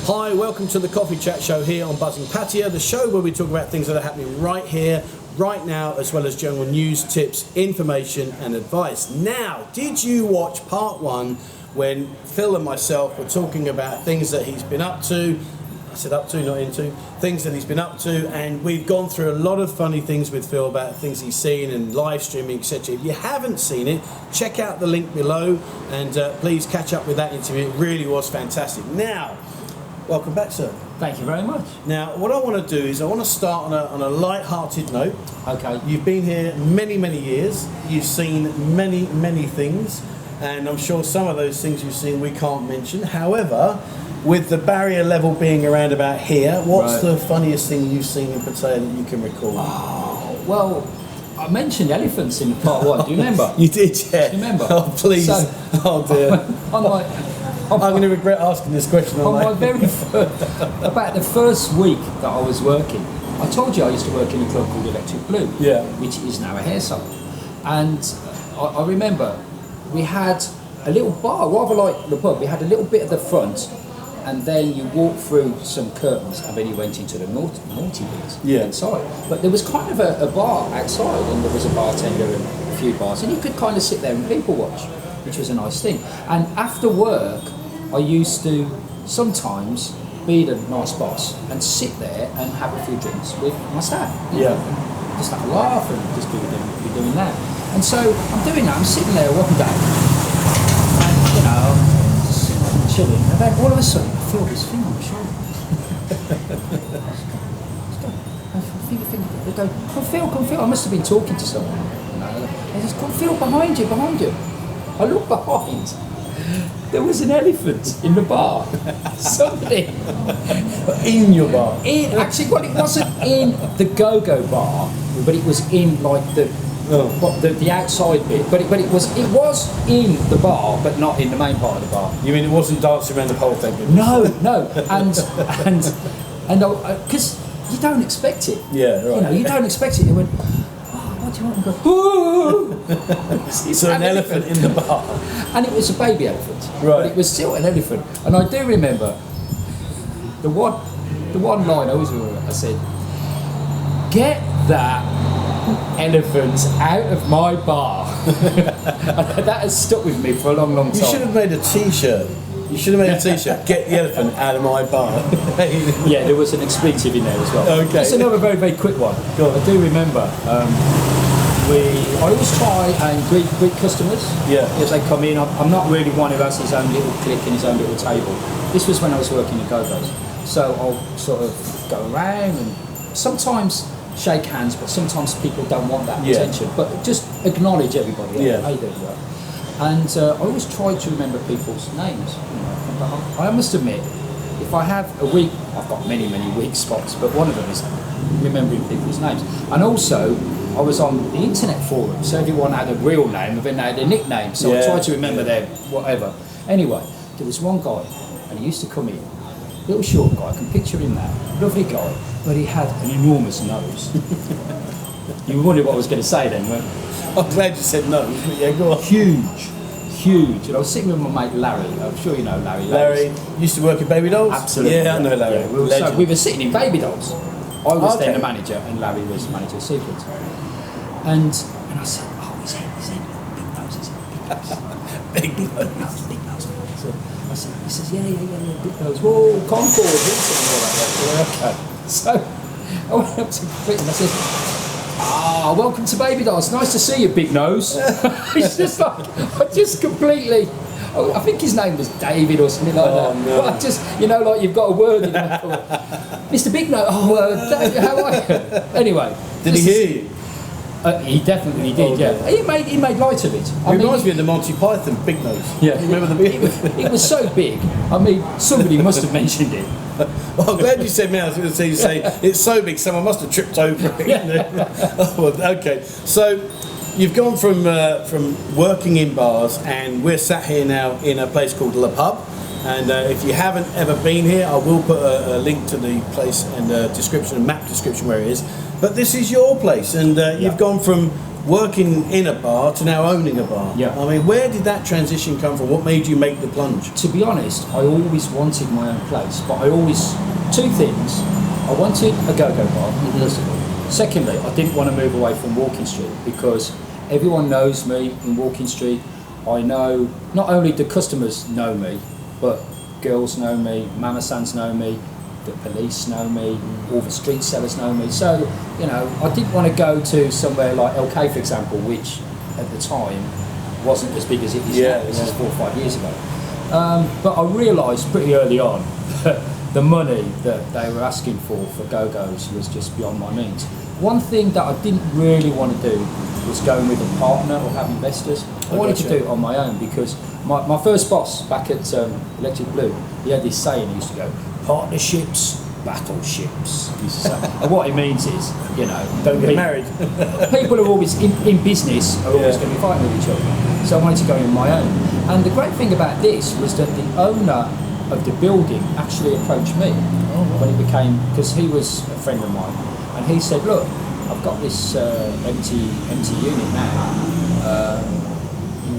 Hi, welcome to the Coffee Chat Show here on Buzzing Patio, the show where we talk about things that are happening right here, right now, as well as general news, tips, information and advice. Now, did you watch part one when Phil and myself were talking about things that he's been up to? I said up to, not into. Things that he's been up to, and we've gone through a lot of funny things with Phil about things he's seen and live streaming, etc. If you haven't seen it, check out the link below and please catch up with that interview. It really was fantastic. Now, welcome back, sir. Thank you very much. Now, what I want to do is I want to start on a light-hearted note. Okay. You've been here many, many years. You've seen many, many things, and I'm sure some of those things you've seen we can't mention. However, with the barrier level being around about here, what's the funniest thing you've seen in Pattaya that you can recall? Oh, well, I mentioned elephants in part one. Do you remember? You did, yeah. Do you remember? Oh, please. So, oh, dear. I'm going to regret asking this question. About the first week that I was working, I told you I used to work in a club called Electric Blue, which is now a hair salon. And I remember we had a little bar, rather like the pub. We had a little bit at the front, and then you walked through some curtains, and then you went into the naughty bit inside. But there was kind of a bar outside, and there was a bartender and a few bars, and you could kind of sit there and people watch, which was a nice thing. And after work, I used to sometimes be the nice boss and sit there and have a few drinks with my staff. Yeah. Just have a laugh and just be doing that. And so I'm doing that, I'm sitting there one day, and just chilling, and then all of a sudden I feel this thing on my shoulder. They go, come Phil, I must have been talking to someone. They just come Phil, behind you. I look behind. There was an elephant in the bar. Somebody in your bar. Actually, well, it wasn't in the go-go bar, but it was in like the outside bit. But it was in the bar, but not in the main part of the bar. You mean it wasn't dancing around the pole thing? No, and because you don't expect it. Yeah, right. You don't expect it. It went. What do you want? And go, so an elephant in the bar. And it was a baby elephant. Right. But it was still an elephant. And I do remember the one line I always remember, I said, "Get that elephant out of my bar." And that has stuck with me for a long, long time. You should have made a t-shirt. Get the elephant out of my bar. Yeah, there was an expletive in there as well. Okay. Just another very, very quick one. I do remember I always try and greet customers as they come in. I'm not really one who has his own little clique and his own little table. This was when I was working at Go-Go's. So I'll sort of go around and sometimes shake hands, but sometimes people don't want that attention. But just acknowledge everybody. How you doing? And I always try to remember people's names. I must admit, if I have a weak, I've got many, many weak spots, but one of them is remembering people's names. And also, I was on the internet forum, so everyone had a real name and then they had a nickname, so I tried to remember their whatever. Anyway, there was one guy, and he used to come in, little short guy, I can picture him now, lovely guy, but he had an enormous nose. You wondered what I was going to say then, weren't you? I'm glad you said no. Yeah, go on. Huge. And I was sitting with my mate Larry. I'm sure you know Larry. Larry used to work in Baby Dolls? Absolutely. Yeah, I know Larry. Yeah, we were sitting in Baby Dolls. I was then the manager and Larry was manager of Secrets. And I said, he's in. Big nose. Big nose. So I said, he says, yeah, big nose. Whoa, Concord, okay. So I went up to Pete and I said, welcome to Baby Dolls. Nice to see you, Big Nose. It's just like, I think his name was David or something like that. No. But I just, like you've got a word in there. Mr. Big Nose, David, how are you? Anyway. Did he hear you? He definitely did, He made light of it. It reminds me of the Monty Python, Big Nose. Yeah. You remember the Big Nose? It was so big. I mean, somebody must have mentioned it. Well, I'm glad you said me. I was going to say it's so big, someone must have tripped over it. Okay. So you've gone from working in bars, and we're sat here now in a place called Le Pub. And if you haven't ever been here, I will put a link to the place and a map description where it is. But this is your place, and you've gone from working in a bar to now owning a bar. Yeah. I mean, where did that transition come from? What made you make the plunge? To be honest, I always wanted my own place, but I always, two things. I wanted a go-go bar, first of all. Secondly, I didn't want to move away from Walking Street because everyone knows me in Walking Street. I know, not only do customers know me, but girls know me, mama sans know me, the police know me, all the street sellers know me. So, you know, I didn't want to go to somewhere like LK, for example, which at the time wasn't as big as it is now. This is 4 or 5 years ago. But I realised pretty early on that the money that they were asking for go-go's was just beyond my means. One thing that I didn't really want to do was going with a partner or have investors. I wanted to do it on my own because my first boss back at Electric Blue, he had this saying, he used to go, partnerships, battleships. He used to say. And what it means is, you know, Don't get married. People are always, in business, are always going to be fighting with each other. So I wanted to go in my own. And the great thing about this was that the owner of the building actually approached me when it became, because he was a friend of mine, and he said, look, I've got this empty unit now.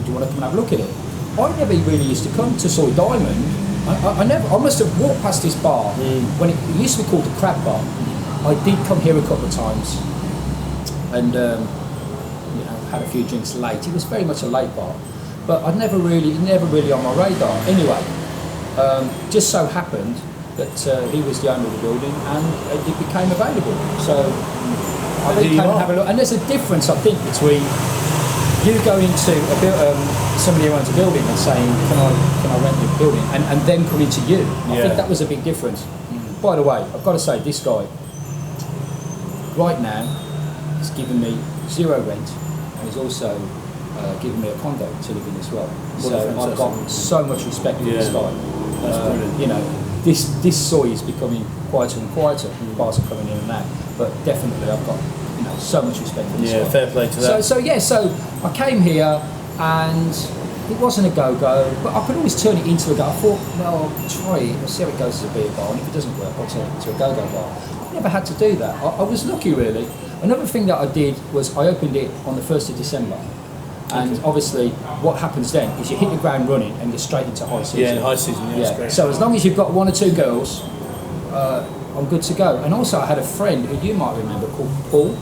Do you want to come and have a look at it? I never really used to come to Soy Diamond. I must have walked past this bar when it used to be called the Crab Bar. I did come here a couple of times and you know, had a few drinks late. It was very much a late bar, but I'd never really on my radar. Anyway, just so happened that he was the owner of the building and it became available. So I came and have a look. And there's a difference, I think, between you going to somebody who owns a building and saying, can I rent your building, and then coming to you. I think that was a big difference. By the way, I've got to say, this guy, right now, is giving me 0 rent, and he's also giving me a condo to live in as well. So I've got so much respect for this guy. You know, this soy is becoming quieter and quieter. Bars are coming in and out, but definitely I've got so much respect for this guy. Fair play to that. So I came here and it wasn't a go-go, but I could always turn it into a go. I thought, well, I'll try it, I'll see how it goes as a beer bar, and if it doesn't work, I'll turn it into a go-go bar. I never had to do that. I was lucky, really. Another thing that I did was I opened it on the 1st of December. And obviously, what happens then is you hit the ground running and you're straight into high season. Yeah, high season, that's great. So as long as you've got 1 or 2 girls, I'm good to go. And also I had a friend who you might remember called Paul.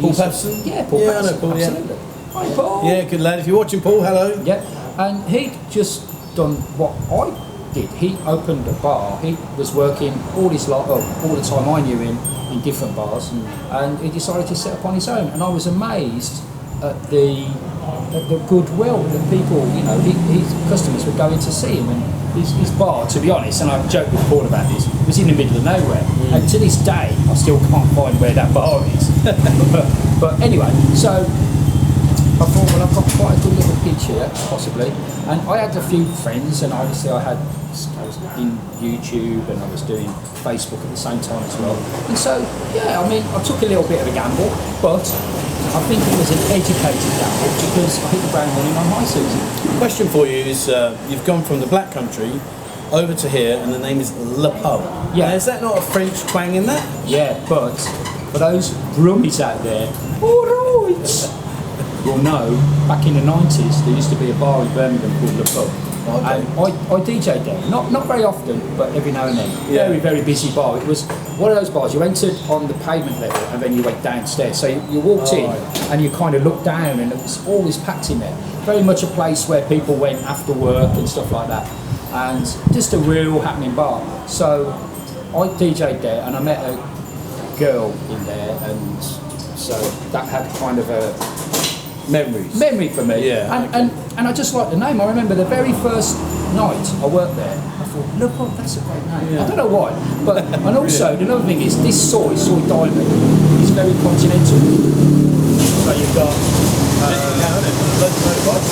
Paul Patterson? Yeah, Paul Patterson. I know Paul, absolutely. Hi, Paul. Yeah, good lad. If you're watching, Paul, hello. Yeah, and he'd just done what I did. He opened a bar. He was working all his life, all the time I knew him, in different bars, and he decided to set up on his own. And I was amazed at the goodwill that people, you know, his customers were going to see him, and his bar, to be honest, and I've joked with Paul about this, was in the middle of nowhere, and to this day I still can't find where that bar is. but anyway, so I thought, well, I've got quite a good little pitch here, possibly, and I had a few friends, and obviously I was in YouTube and I was doing Facebook at the same time as well, and so yeah, I mean, I took a little bit of a gamble, but I think it was an educated gamble because I hit the ground running on high season. Question for you is, you've gone from the Black Country over to here, and the name is Le Pub. Yeah. Now, is that not a French twang in that? Yeah, but for those brummies out there, alright, will know, back in the 90s, there used to be a bar in Birmingham called Le Pub. Okay. And I DJ'd there, not very often, but every now and then. Yeah. Very, very busy bar. It was one of those bars, you entered on the pavement level and then you went downstairs. So you walked in and you kind of looked down and it was always packed in there. Very much a place where people went after work and stuff like that. And just a real happening bar. So I DJ'd there and I met a girl in there, and so that had kind of a memory for me. Yeah. And I just like the name. I remember the very first night I worked there, I thought, look, oh, that's a great name. Yeah. I don't know why, but and also the other thing is this soy diamond is very continental. So you've got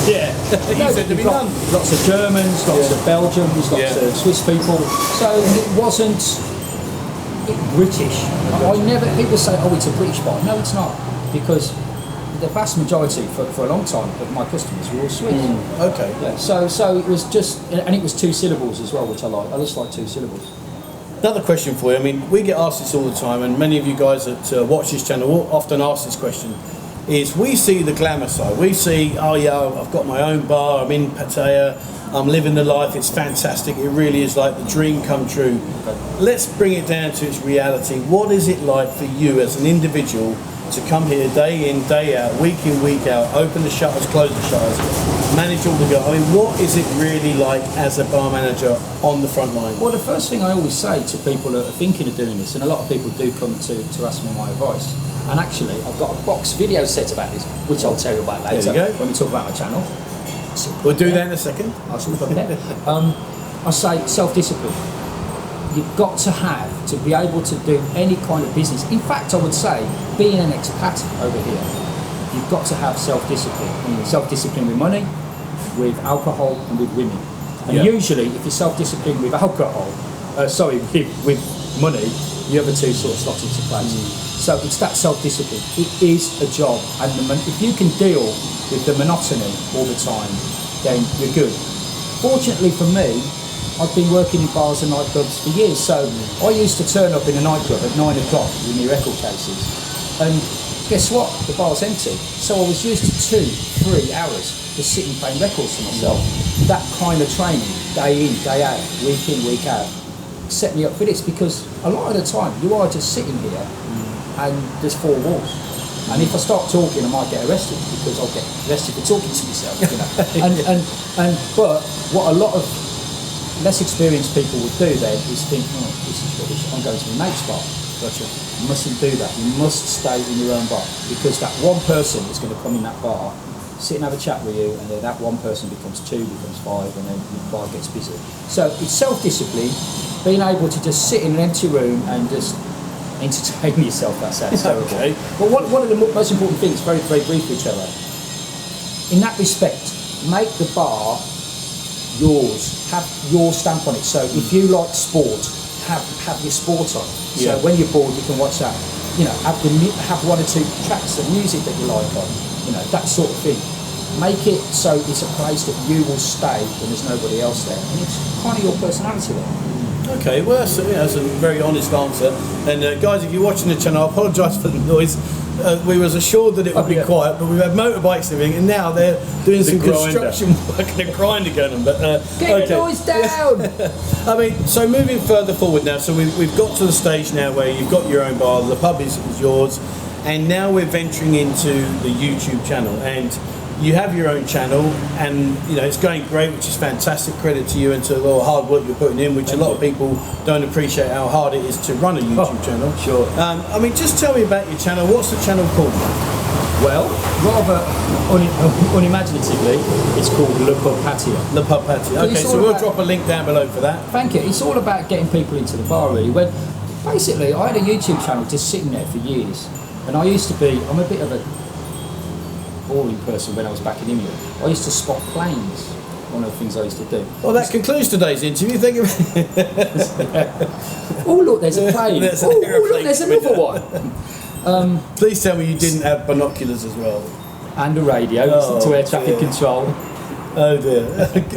You said to be none. lots of Germans, lots of Belgians, lots of Swiss people. So it wasn't British. I never, people say, oh, it's a British bar. No, it's not, because the vast majority for a long time of my customers were all Swiss. Okay. Yeah, so it was just, and it was 2 syllables as well, which I like. I just like 2 syllables. Another question for you. I mean, we get asked this all the time, and many of you guys that watch this channel will often ask this question. is we see the glamour side. We see, oh yeah, I've got my own bar, I'm in Pattaya, I'm living the life, it's fantastic, it really is like the dream come true. Let's bring it down to its reality. What is it like for you as an individual to come here day in, day out, week in, week out, open the shutters, close the shutters, manage all the guys? I mean, what is it really like as a bar manager on the front line? Well, the first thing I always say to people that are thinking of doing this, and a lot of people do come to ask me my advice, and actually I've got a box video set about this, which I'll tell you about later when we talk about my channel. We'll do that in a second. I'll slip up there. I say self-discipline. You've got to have to be able to do any kind of business. In fact, I would say, being an expat over here, you've got to have self-discipline. Self-discipline with money, with alcohol, and with women. And usually, if you're self-disciplined with alcohol, with money, the other two sort of slot into place. So it's that self-discipline. It is a job, and if you can deal with the monotony all the time, then you're good. Fortunately for me, I've been working in bars and nightclubs for years, so I used to turn up in a nightclub at 9 o'clock with my record cases, and guess what? The bar's empty. So I was used to 2-3 hours just sitting playing records for myself. That kind of training, day in, day out, week in, week out, set me up for this, because a lot of the time you are just sitting here and there's 4 walls. And if I start talking, I might get arrested, because I'll get arrested for talking to myself, you know. But what a lot of less experienced people would do then is think, oh, this is rubbish, I'm going to my mate's bar. Gotcha. You mustn't do that. You must stay in your own bar, because that one person is going to come in that bar, sit and have a chat with you, and then that one person becomes 2, becomes 5, and then the bar gets busy. So it's self-discipline, being able to just sit in an empty room and just entertain yourself. That sounds terrible. Okay. But one of the most important things, very, very briefly, Trevor, in that respect, make the bar yours, have your stamp on it. So if you like sport, have your sport on. So when you're bored, you can watch that. You know, have 1 or 2 tracks of music that you like on. You know, that sort of thing. Make it so it's a place that you will stay when there's nobody else there, and it's kind of your personality there. Okay, well that's a very honest answer. And guys, if you're watching the channel, I apologise for the noise. We was assured that it would be quiet, but we've had motorbikes and everything, and now they're doing some construction work and a grinder going on. But get the noise down. I mean, so moving further forward now, so we've got to the stage now where you've got your own bar, the pub is yours, and now we're venturing into the YouTube channel, and you have your own channel, and you know it's going great, which is fantastic. Credit to you and to all the hard work you're putting in, which a lot of people don't appreciate how hard it is to run a YouTube channel. Sure. I mean, just tell me about your channel. What's the channel called? Well, rather unimaginatively, it's called Le Pub Patio. Le Pub Patio. Okay, so we'll drop a link down below for that. Thank you. It's all about getting people into the bar, really. When basically, I had a YouTube channel just sitting there for years, and I'm a bit of a boring person when I was back in England. I used to spot planes. One of the things I used to do. Well, that concludes today's interview. Thank you. Oh look, there's a plane. Look, there's another one. Please tell me you didn't have binoculars as well. And a radio to air traffic control. Oh dear.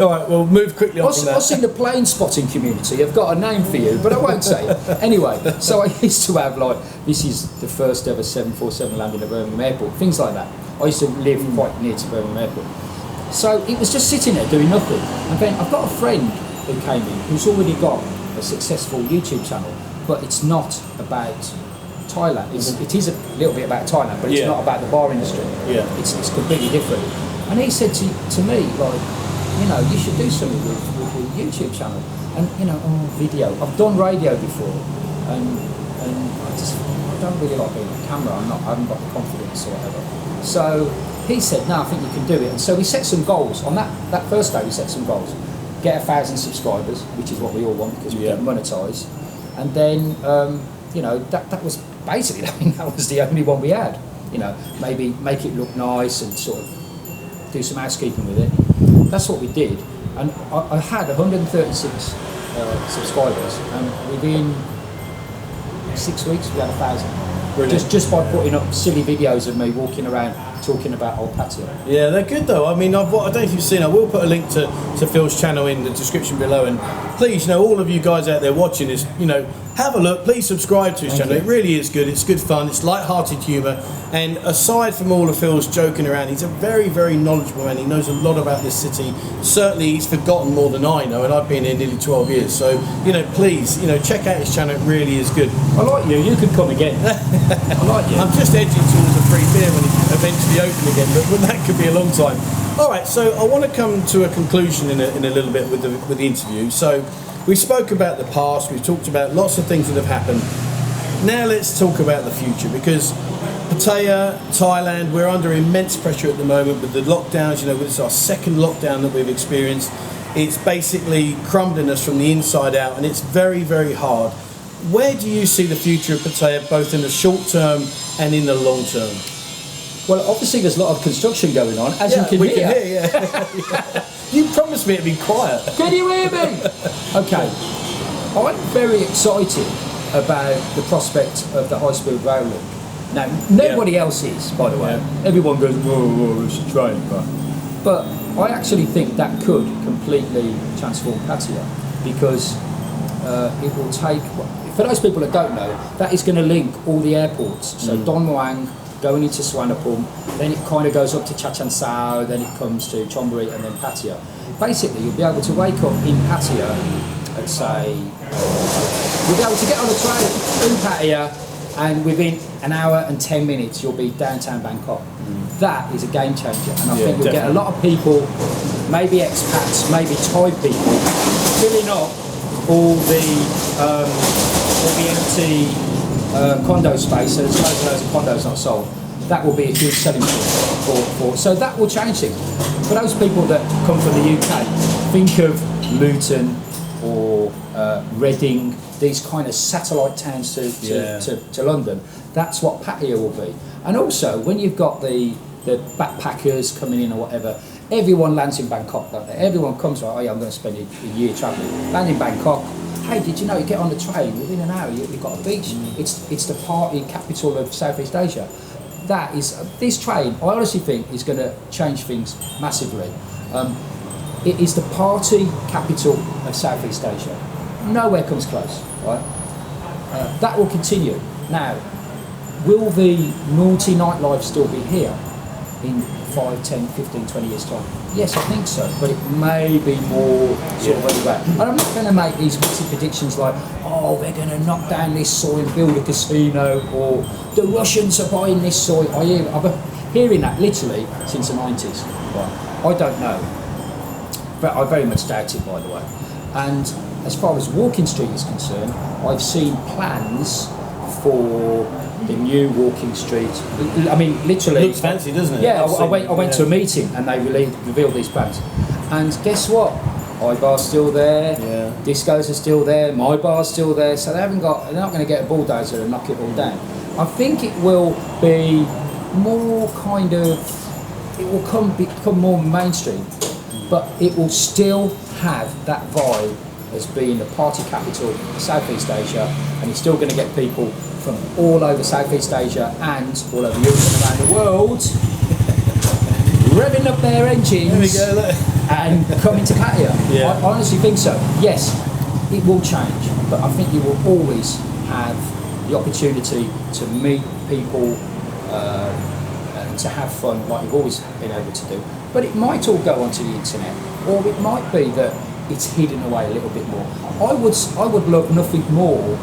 All right, well, move quickly on from that. I was in the plane spotting community. I've got a name for you, but I won't say it. Anyway, so I used to have, like, this is the first ever 747 landing at Birmingham Airport, things like that. I used to live quite near to Birmingham Airport. So it was just sitting there doing nothing. And then I've got a friend who came in who's already got a successful YouTube channel, but it's not about Thailand. It is a little bit about Thailand, but it's not about the bar industry. Yeah. It's completely different. And he said to me, like, you know, you should do something with the YouTube channel. And, you know, video. I've done radio before, and I don't really like being on camera. I haven't got the confidence or whatever. So he said, no, I think you can do it. And so we set some goals. On that first day, we set some goals. Get 1,000 subscribers, which is what we all want because we get monetized. And then, you know, that was basically, I mean, that was the only one we had. You know, maybe make it look nice and sort of do some housekeeping with it. That's what we did. And I had 136 subscribers, and within 6 weeks we had 1,000. Just by putting up silly videos of me walking around talking about old Patio. Yeah, they're good though. I mean, I don't know if you've seen. I will put a link to Phil's channel in the description below, and please, all of you guys out there watching this, have a look. Please subscribe to his channel. It really is good. It's good fun. It's light-hearted humour. And aside from all of Phil's joking around, he's a very, very knowledgeable man. He knows a lot about this city. Certainly, he's forgotten more than I know, and I've been here nearly 12 years. So, please, check out his channel. It really is good. I like you. You could come again. I like you. I'm just edging towards a free beer when it's eventually open again, but that could be a long time. All right, so I want to come to a conclusion in a little bit with the interview. So we spoke about the past, we've talked about lots of things that have happened. Now let's talk about the future, because Pattaya, Thailand, we're under immense pressure at the moment with the lockdowns. This is our second lockdown that we've experienced. It's basically crumbling us from the inside out, and it's very, very hard. Where do you see the future of Pattaya, both in the short term and in the long term? Well, obviously there's a lot of construction going on, as you can we hear. Can hear, yeah. You promised me it'd be quiet. Can you hear me? Okay. I'm very excited about the prospect of the high-speed rail link. Now, nobody else is, by the way. Everyone goes, whoa, it's a train. But I actually think that could completely transform Pattaya, because it will take, for those people that don't know, that is going to link all the airports. So Don Muang, going into Suvarnabhumi, then it kind of goes up to Chachansao, then it comes to Chonburi, and then Pattaya. Basically, you'll be able to wake up in Pattaya and say, you'll be able to get on a train in Pattaya, and within an hour and 10 minutes, you'll be downtown Bangkok. That is a game changer, and I think you'll get a lot of people, maybe expats, maybe Thai people, filling up all the empty condo space, so there's loads of condos not sold. That will be a huge selling point for so that will change things. For those people that come from the UK, think of Luton or Reading, these kind of satellite towns to London. That's what Pattaya will be. And also, when you've got the backpackers coming in or whatever, everyone lands in Bangkok, don't they? Everyone comes, right, I'm going to spend a year travelling. Land in Bangkok. Hey, did you know you get on the train, within an hour you've got a beach? It's the party capital of Southeast Asia. That is, this train, I honestly think, is going to change things massively. It is the party capital of Southeast Asia. Nowhere comes close, right? That will continue. Now, will the naughty nightlife still be here in 5, 10, 15, 20 years' time? Yes, I think so, but it may be more sort of underground. And I'm not going to make these massive predictions like, oh, they're going to knock down this soil and build a casino, or the Russians are buying this soil. I've been hearing that literally since the 90s. Right. I don't know, but I very much doubt it, by the way. And as far as Walking Street is concerned, I've seen plans for the new Walking Street. I mean, literally. It looks fancy, doesn't it? Yeah, I went to a meeting and they revealed these plans. And guess what? iBar's still there, Discos are still there, My Bar's still there, so they're not going to get a bulldozer and knock it all down. I think it will be more kind of, it will become more mainstream, but it will still have that vibe as being the party capital of Southeast Asia, and it's still going to get people from all over Southeast Asia and all over Europe and around the world revving up their engines and coming to Pattaya. I honestly think so. Yes, it will change, but I think you will always have the opportunity to meet people and to have fun like you've always been able to do. But it might all go onto the internet, or it might be that it's hidden away a little bit more. I would love nothing more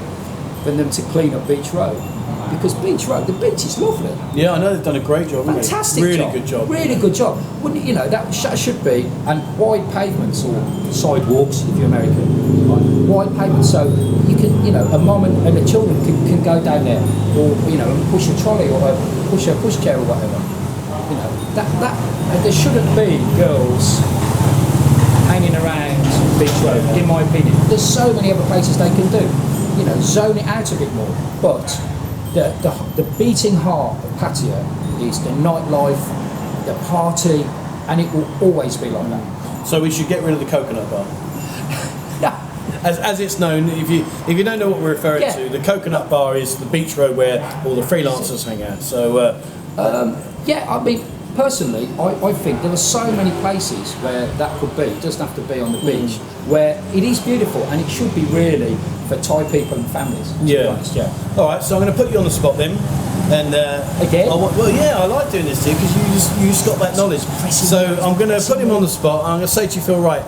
than them to clean up Beach Road, because Beach Road, the beach is lovely. Yeah, I know they've done a great job. Fantastic really job. Good job. Really good job. Wouldn't that should be, and wide pavements or sidewalks if you're American, right? Wide pavements, so you can, a mum and the children can go down there, or and push a trolley or push a pushchair or whatever. That there shouldn't be girls hanging around Beach Road, in my opinion. There's so many other places they can do. Zone it out a bit more. But the beating heart of Pattaya is the nightlife, the party, and it will always be like that. So we should get rid of the coconut bar. As it's known, if you don't know what we're referring to, the coconut bar is the beach road where all the freelancers hang out. So I mean, personally, I think there are so many places where that could be. It doesn't have to be on the beach, where it is beautiful, and it should be really for Thai people and families. To be honest, yeah. All right, so I'm going to put you on the spot then. And again? Well, yeah, I like doing this to you because you just got that knowledge. So I'm going to put him on the spot. I'm going to say to you, Phil, right,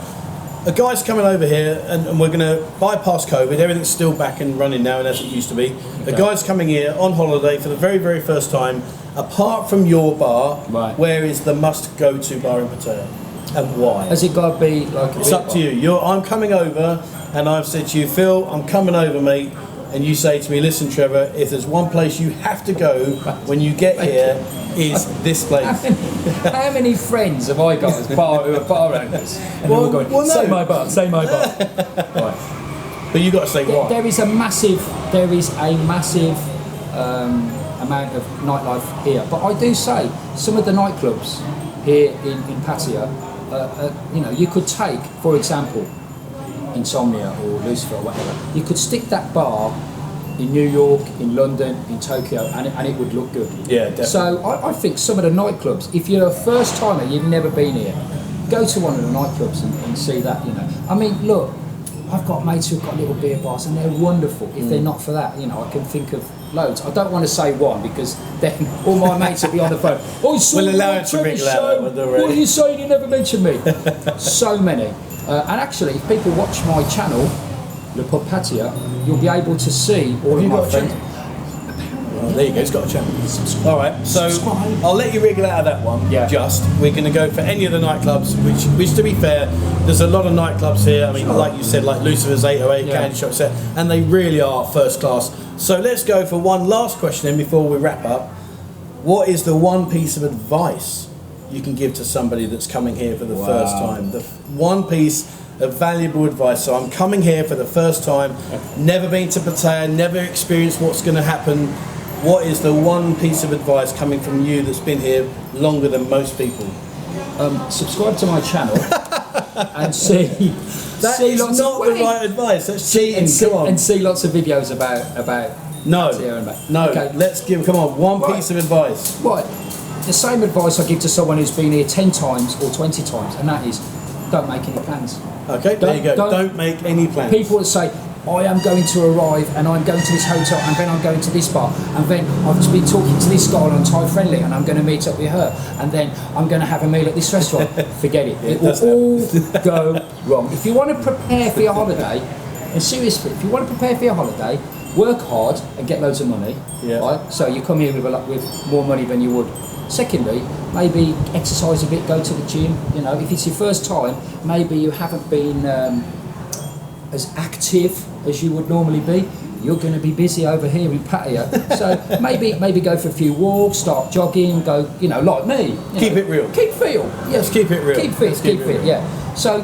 a guy's coming over here, and we're going to bypass COVID. Everything's still back and running now, and as it used to be. Okay. A guy's coming here on holiday for the very, very first time. Apart from your bar, where is the must-go-to bar in Pattaya, and why? Has it got to be like a It's up to you. I'm coming over, and I've said to you, Phil, I'm coming over, mate. And you say to me, listen, Trevor, if there's one place you have to go when you get here, is this place. How many friends have I got as who are bar owners? And they're all going, no. say my bar, say my bar. Right. But you've got to say why. There is a massive amount of nightlife here. But I do say, some of the nightclubs here in Pattaya, you could take, for example, Insomnia or Lucifer or whatever, you could stick that bar in New York, in London, in Tokyo, and it would look good. Yeah, definitely. So I think some of the nightclubs, if you're a first timer, you've never been here, go to one of the nightclubs and see that, I mean, look, I've got mates who've got little beer bars and they're wonderful. If they're not for that, I can think of loads. I don't want to say one because then all my mates will be on the phone. Oh, we'll allow it to ring loud. What are you saying? You never mentioned me. So many. And actually, if people watch my channel, Le Pub Patio, you'll be able to see all of my friends. Well, there you go, it's got a channel. All right, so I'll let you wriggle out of that one. Yeah. We're going to go for any of the nightclubs, which to be fair, there's a lot of nightclubs here. I mean, like you said, like Lucifer's 808, Candy Shop set, and they really are first class. So let's go for one last question then before we wrap up. What is the one piece of advice you can give to somebody that's coming here for the first time? The one piece of valuable advice. So I'm coming here for the first time, never been to Pattaya, never experienced what's going to happen. What is the one piece of advice coming from you that's been here longer than most people? Subscribe to my channel and see. That is not the right advice. That's cheating. Come on. And see lots of videos about. No. No. Okay. Let's give. Come on. One piece of advice. Right. The same advice I give to someone who's been here 10 times or 20 times, and that is, don't make any plans. Okay. There you go. Don't make any plans. People that say, I am going to arrive and I'm going to this hotel and then I'm going to this bar and then I've just been talking to this girl on Thai Friendly and I'm going to meet up with her and then I'm going to have a meal at this restaurant. Forget it. It will all go wrong. If you want to prepare for your holiday, and seriously, if you want to prepare for your holiday, work hard and get loads of money. Yeah. Right? So you come here with more money than you would. Secondly, maybe exercise a bit, go to the gym. If it's your first time, maybe you haven't been as active as you would normally be. You're going to be busy over here in Pattaya, so maybe go for a few walks, start jogging, go, like me. Keep it real. Keep fit. Yes, keep it real. Keep fit. Yeah. So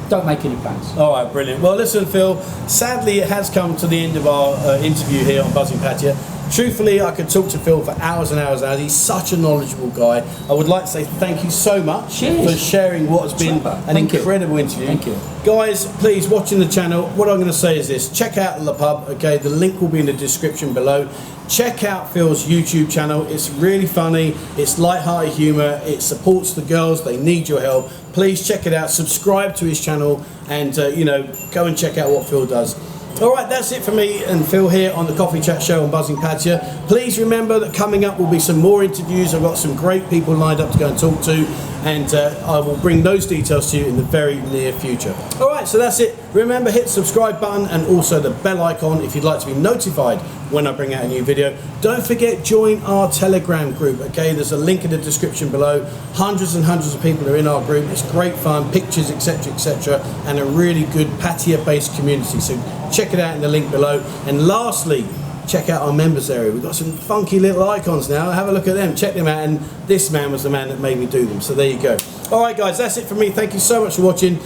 don't make any plans. All right, brilliant. Well, listen, Phil. Sadly, it has come to the end of our interview here on Buzzing Pattaya. Truthfully, I could talk to Phil for hours and hours and hours. He's such a knowledgeable guy. I would like to say thank you so much for sharing what has been an incredible interview. Thank you. Guys, please, watching the channel, what I'm going to say is this. Check out Le Pub, okay? The link will be in the description below. Check out Phil's YouTube channel. It's really funny. It's light-hearted humour. It supports the girls. They need your help. Please check it out. Subscribe to his channel and, go and check out what Phil does. All right, that's it for me and Phil here on the Coffee Chat Show on Buzzing Pattaya. Please remember that coming up will be some more interviews. I've got some great people lined up to go and talk to, and I will bring those details to you in the very near future. All right, so that's it. Remember, hit the subscribe button and also the bell icon if you'd like to be notified when I bring out a new video. Don't forget, join our Telegram group, okay? There's a link in the description below. Hundreds and hundreds of people are in our group. It's great fun, pictures, etc., and a really good Pattaya-based community. So check it out in the link below. And lastly, check out our members area. We've got some funky little icons now. Have a look at them, check them out, and this man was the man that made me do them. So there you go. All right, guys, that's it for me. Thank you so much for watching.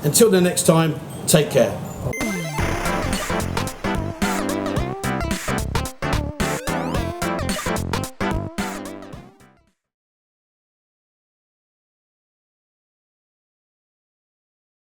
Until the next time, take care.